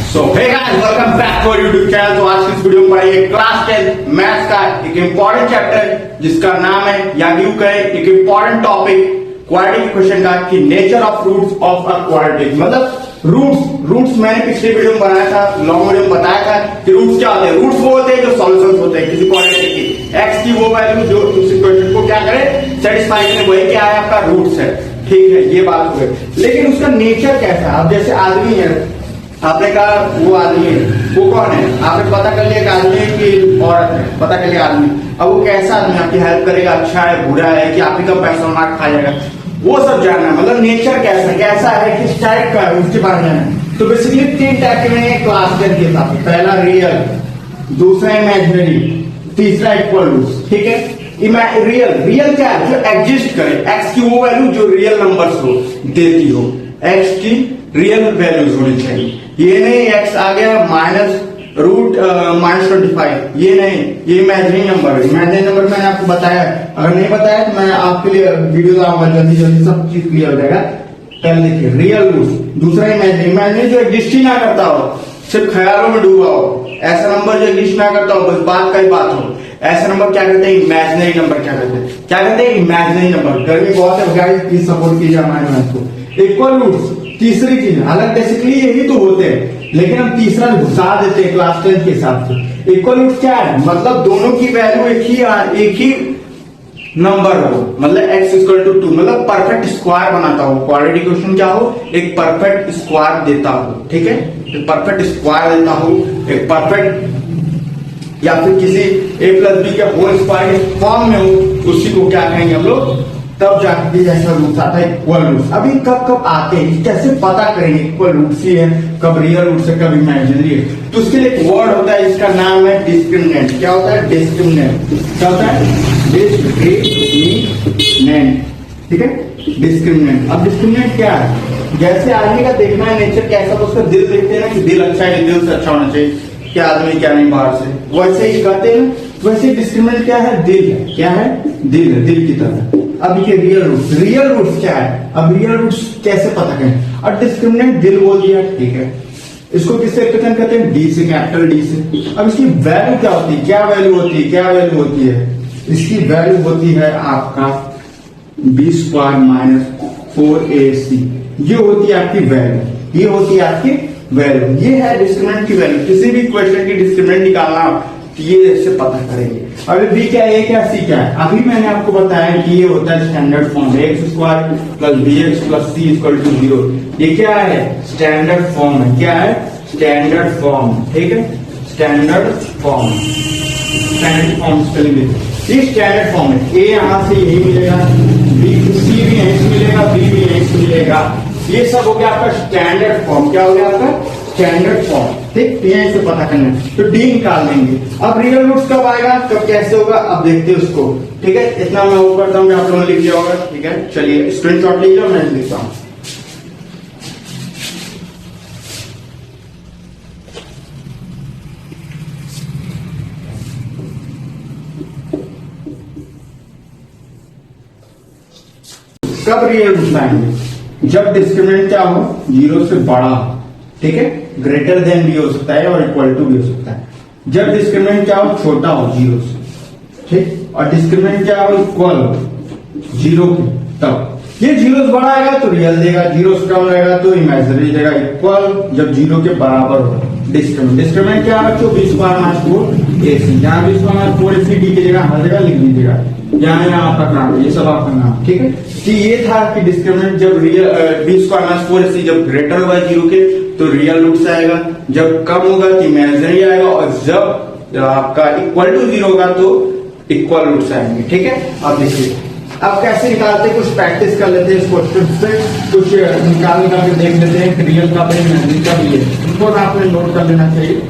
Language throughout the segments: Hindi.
So hey guys welcome back to YouTube channel. तो आज की इस वीडियो में पढ़ाइए क्लास 10 मैथ्स का एक इंपॉर्टेंट चैप्टर जिसका नाम है या यूं कहें एक इंपॉर्टेंट टॉपिक क्वाड्रेटिक इक्वेशन का कि nature of roots of a quadratic. मतलब रूट्स मैंने पिछले वीडियो में बनाया था, लॉन्ग वीडियो में बताया था कि रूट्स क्या होते हैं। रूट्स वो होते हैं जो सॉल्यूशंस होते हैं किसी क्वाड्रेटिक की। एक्स की वो वैल्यू जो उस इक्वेशन को क्या करे सेटिस्फाई करे, वही क्या है आपका रूट्स है। ठीक है, ये बात हो गई। लेकिन उसका नेचर कैसा है। अब जैसे आदमी है, आपने कहा वो आदमी है, वो कौन है आपने पता कर लिया, आदमी है कि औरत है, पता कर लिया आदमी। अब वो कैसा आदमी आपकी हेल्प करेगा, अच्छा है बुरा है, कि आप ही का पैसा मार खा जाएगा, वो सब जानना है। मतलब नेचर कैसा है किस टाइप का है उसके बारे में जानना। तो बेसिकली 3 टाइप के मैंने क्लास 10 के हिसाब से, पहला रियल, दूसरा इमेजिनरी, तीसरा इक्वल रूट्स। ठीक है, रियल क्या है, जो एग्जिस्ट करे, एक्स की वो वैल्यू जो रियल नंबर्स हो देती हो, एक्स की रियल वैल्यूज होनी चाहिए। ये नहीं एक्स आ गया -√-25, ये नहीं, ये इमेजिनरी नंबर है। इमेजिनरी नंबर मैंने आपको बताया, अगर नहीं बताया तो मैं आपके लिए वीडियो लाऊंगा जल्दी सब चीज क्लियर हो जाएगा। पहले देखिए रियल रूट्स, दूसरा इमेजिनरी जो एग्जिस्ट ही ना करता हो, सिर्फ ख्यालों में डूबा हो, ऐसा नंबर जो एग्जिस्ट ना करता हो, बस बात का ही बात हो, ऐसा नंबर क्या कहते हैं इमेजिनरी नंबर। क्या कहते हैं इमेजिनरी नंबर। गर्मी बहुत है गाइस, प्लीज सपोर्ट कीजिए हमारे मैथ को। इक्वल रूट्स तीसरी चीज, हालांकि बेसिकली यही तो होते हैं, लेकिन हम तीसरा घुसा देते हैं क्लास 10 के हिसाब से। इक्वल रूट्स क्या है, मतलब दोनों की वैल्यू एक ही नंबर हो, मतलब x इक्वल टू 2, मतलब परफेक्ट स्क्वायर बनाता हो। क्वाड्रेटिक इक्वेशन क्या हो, एक परफेक्ट स्क्वायर देता हो। ठीक है, एक परफेक्ट स्क्वायर देता हो, एक परफेक्ट या फिर किसी a + b के होल स्क्वायर के फॉर्म में हो, उसी को क्या कहेंगे हम लोग, तब जाके ऐसा रूट्स आता है इक्वल रूट्स। अभी कब आते हैं, कैसे पता करेंगे इक्वल रूट्स ही है, कब रियल रूट्स है, कब इमेजिनरी है। तो उसके लिए एक वर्ड होता है, इसका नाम है डिस्क्रिमिनेंट। क्या होता है डिस्क्रिमिनेंट, क्या होता है डिस्क्रिमिनेंट। ठीक है, डिस्क्रिमिनेंट। अब डिस्क्रिमिनेंट क्या है, जैसे आदमी का देखना है नेचर कैसा, तो उसका दिल देखते हैं ना कि दिल अच्छा है, दिल से अच्छा होना चाहिए, क्या आदमी क्या नहीं बाहर से, वैसे ही कहते हैं। वैसे डिस्क्रिमिनेंट क्या है, दिल है। क्या है, दिल है, दिल की तरह। अब ये रियल रूट्स क्या है, अब रियल रूट्स कैसे पता करें। और डिस्क्रिमिनेंट दिल बोल दिया, ठीक है, इसको किससे रिप्रेजेंट करते हैं, डी से, कैपिटल डी से। अब इसकी वैल्यू क्या होती है, क्या वैल्यू होती है, इसकी वैल्यू होती है आपका b² - 4ac। ये होती है आपकी वैल्यू, ये है डिस्क्रिमिनेंट की वैल्यू। किसी भी क्वेश्चन की डिस्क्रिमिनेंट निकालना ये से पता करेंगे। अभी बी क्या है, क्या सी क्या है। अभी मैंने आपको बताया कि ये होता है standard form, x² + bx + c = 0। ये क्या है, स्टैंडर्ड फॉर्म है। क्या है, स्टैंडर्ड फॉर्म। ठीक है, स्टैंडर्ड फॉर्म स्पेलिंग, ये स्टैंडर्ड फॉर्म है। ए यहां से यही मिलेगा, सी भी यहीं से मिलेगा, बी भी यहीं से मिलेगा। ये सब हो गया आपका स्टैंडर्ड फॉर्म। क्या हो गया आपका स्टैंडर्ड फॉर्म। ठीक, यहीं से पता करना है, तो डी निकाल देंगे। अब रियल रूट्स कब आएगा, कब कैसे होगा, अब देखते हैं उसको। ठीक है, इतना मैं वो करता हूँ, आप लोगों ने लिख लिया होगा। ठीक है, चलिए स्क्रीनशॉट लीजिए, मैं लिखता हूँ। कब रियल रूट्स आएंगे, जब डिस्क्रिमिनेंट क्या हो, 0 से बड़ा हो। ठीक है, ग्रेटर देन भी हो सकता है और इक्वल टू भी हो सकता है। जब डिस्क्रिमिनेंट क्या हो, छोटा हो 0 से। ठीक, और डिस्क्रिमिनेंट क्या हो, इक्वल हो 0 के, तब ये 0 से बड़ा आएगा तो रियल देगा, 0 से कम रहेगा तो इमेजिनरी देगा। इक्वल जब 0 के बराबर हो। डिस्क्रिमिनेंट क्या है, 20² - 4ac। जहां 20² - 4ac डी की जगह हर जगह लिख दीजिएगा, यहाँ आपका नाम, ये सब आपका नाम। ठीक है, कि ये था कि डिस्क्रिमिनेंट जब रियल 20² - 4ac जब ग्रेटर होगा 0 के तो रियल रूट्स आएगा, जब कम होगा तो इमेजिनरी आएगा, और जब आपका इक्वल टू 0 होगा तो इक्वल रूट्स आएंगे। ठीक है, अब देखिए अब कैसे निकालते हैं, कुछ प्रैक्टिस कर लेते हैं इस क्वेश्चन से, कुछ निकाल के देख लेते हैं कि रियल का भी इमेजिनरी का भी है। इनको आपने नोट कर लेना चाहिए।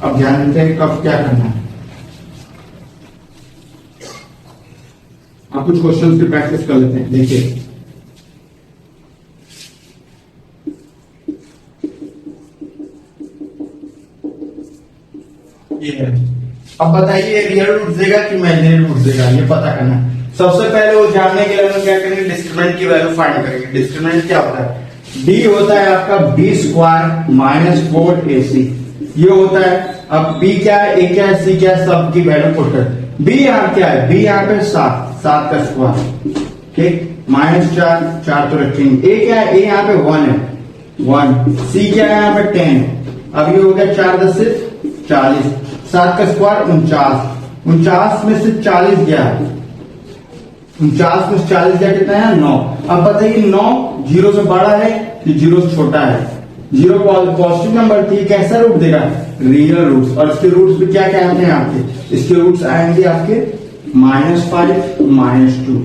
अब ध्यान देते हैं कब क्या करना है। आप कुछ क्वेश्चंस की प्रैक्टिस कर लेते हैं, देखिए। ये है, अब बताइए रियल रूट्स देगा कि इमेजिनरी रूट्स देगा, ये पता करना है। सबसे पहले वो जानने के लिए हम क्या करेंगे, डिस्क्रिमिनेंट की वैल्यू फाइंड करेंगे। डिस्क्रिमिनेंट क्या होता है, डी होता है आपका बी स्क्वायर माइनस 4ac, ये होता है। अब बी क्या है, ए क्या है, सी क्या है, सब की वैल्यू पुट कर। बी यहाँ क्या है, बी यहाँ पे 7 का स्क्वायर, ठीक, माइनस 4 तो रखेंगे। ए क्या है, ए यहाँ पे 1 है, 1। सी क्या है यहाँ पे 10, अब ये हो गया 4 10 से 40, 7 का स्क्वायर 49 में से 40 गया, 49 में से 40 गया कितना है, 9। अब बताइए 9 जीरो से बड़ा है कि जीरो से छोटा है? जीरो पॉजिटिव नंबर थी, कैसा रूट देगा, रियल रूट्स। और इसके रूट्स भी क्या क्या आते हैं आपके, इसके रूट्स आएंगे आपके -5 -2,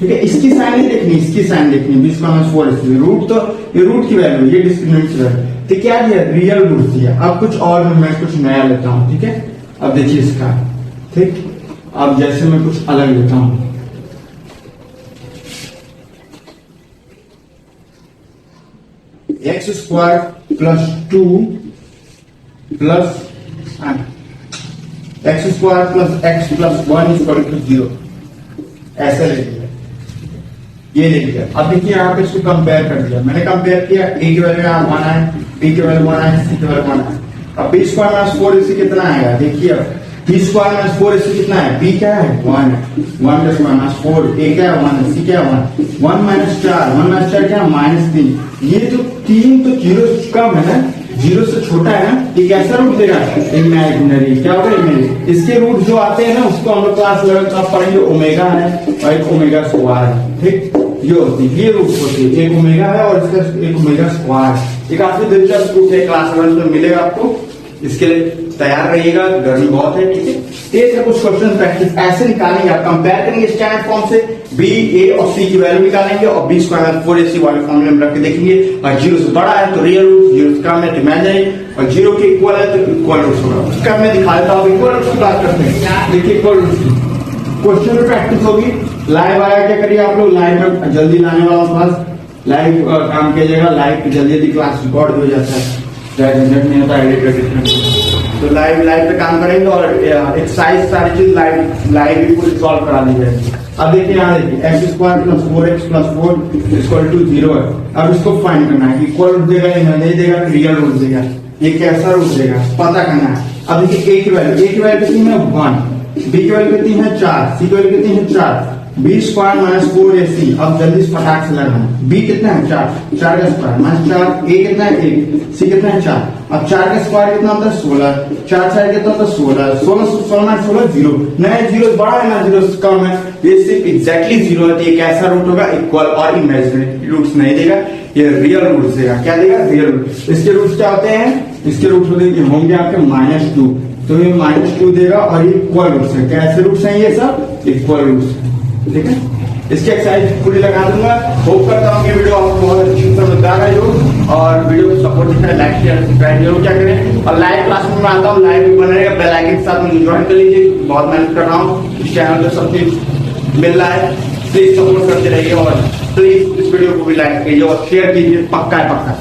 ठीक है। इसकी साइन नहीं देखनी, इसकी साइन देखनी, 20 - 4 इसलिए रूट, तो ये रूट की वैल्यू, ये डिस्क्रिमिनेंट की वैल्यू, तो क्या दिया, रियल रूट दिया। अब कुछ और मैं कुछ नया लेता हूं, ठीक है। अब देखिए इसका, ठीक, अब जैसे मैं कुछ अलग लेता हूं, x square plus 2 plus x square plus x plus 1 equal to 0, ऐसे ले लिया, ये ले लिया। अब देखिए यहाँ पे इसको कंपेयर कर दिया, मैंने कंपेयर किया, a की वैल्यू यहाँ 1 है, b की वैल्यू 1 है, c की वैल्यू 1 है। अब b स्क्वायर माइनस 4 इससे कितना आएगा, देखिए अब b स्क्वायर माइनस 4 इससे कितना है, b क्या है 1 है, 1 का स्क्वायर माइनस 4, a क्या है 1 है, c क्या है 1, 1 माइनस 4 क्या है -3। ये तो 3 तो जीरो कम है ना, जीरो से छोटा है ना, ये कैसा रूट देगा, इमेजिनरी। क्या होगा, इमेजिनरी। इसके रूट जो आते हैं ना, उसको हम लोग क्लास 11 में पढ़ेंगे, ओमेगा है और एक ओमेगा स्क्वायर है, ठीक, ये होती है, ये रूट होती है, एक ओमेगा है और इसका एक ओमेगा स्क्वायर। एक काफी दिलचस्प रूट है, क्लास 11 में मिलेगा आपको, इसके लिए तैयार रहिएगा, गर्मी बहुत है, ठीक है। एक है कुछ क्वेश्चन प्रैक्टिस ऐसे निकालेंगे, आप कंपेयर करेंगे स्टैंडर्ड फॉर्म से, बी, ए और सी की वैल्यू निकालेंगे और बी स्क्वायर 4ac वाले फॉर्मूले में रख के देखेंगे। और जीरो से बड़ा है तो रियल रूट, जीरो से कम है तो इमेजिनरी, और जीरो के इक्वल है तो इक्वल रूट होगा। उसका मैं दिखा देता हूँ, इक्वल रूट की बात करते हैं, देखिए इक्वल रूट की क्वेश्चन में प्रैक्टिस होगी। लाइव आया, क्या करिए आप लोग, लाइव में जल्दी लाने वाला क्लास, लाइव काम कीजिएगा, लाइव जल्दी क्लास रिकॉर्ड हो जाता है, झंझट नहीं होता एडिट करके, तो लाइव पे काम करेंगे और एक्सरसाइज सारी चीज लाइव भी पूरी सॉल्व करा दी जाएगी। अब देखिए यहाँ देखिए x square plus 4x plus 4 equal to 0 है। अब इसको फाइंड करना है, इक्वल रूट देगा या नहीं देगा, रियल रूट देगा, ये कैसा रूट देगा पता करना है। अब देखिए a की वैल्यू कितनी है 1, b की वैल्यू कितनी है 4, c की वैल्यू कितनी है 4, b स्क्वायर माइनस 4ac। अब जल्दी से फटाक से लगाना है, b कितना है 4 का स्क्वायर माइनस 4, a कितना है 1, c कितना है 4। अब 4 का स्क्वायर कितना होता है 16, 4 कितना होता है 16, 16 माइनस 16 0, नहीं 0 बड़ा है ना, 0 कम है, ये सिर्फ एग्जैक्टली 0 है, तो ये कैसा रूट होगा, इक्वल और इमेजिनरी रूट्स नहीं देगा, ये रियल रूट्स देगा। क्या देगा, रियल रूट। इसके रूट्स क्या होते हैं, इसके रूट्स होंगे आपके -2, तो ये -2 देगा और ये इक्वल रूट्स है। कैसे रूट्स हैं ये सब, इक्वल रूट्स, ठीक है। इसकी एक्सरसाइज पूरी लगा दूंगा, होप करता हूँ कि वीडियो आपको बहुत अच्छी समझदार है जो, और वीडियो को सपोर्ट करना है, लाइक शेयर सब्सक्राइब जरूर क्या करें। और लाइव क्लास में मैं आता हूँ, लाइव भी बन रहेगा, बेल आइकन के साथ मुझे ज्वाइन कर लीजिए, बहुत मेहनत कर रहा हूँ, इस चैनल पे सब चीज मिल रहा है, प्लीज सपोर्ट करते रहिए और प्लीज इस वीडियो को भी लाइक कीजिए और शेयर कीजिए, पक्का है पक्का।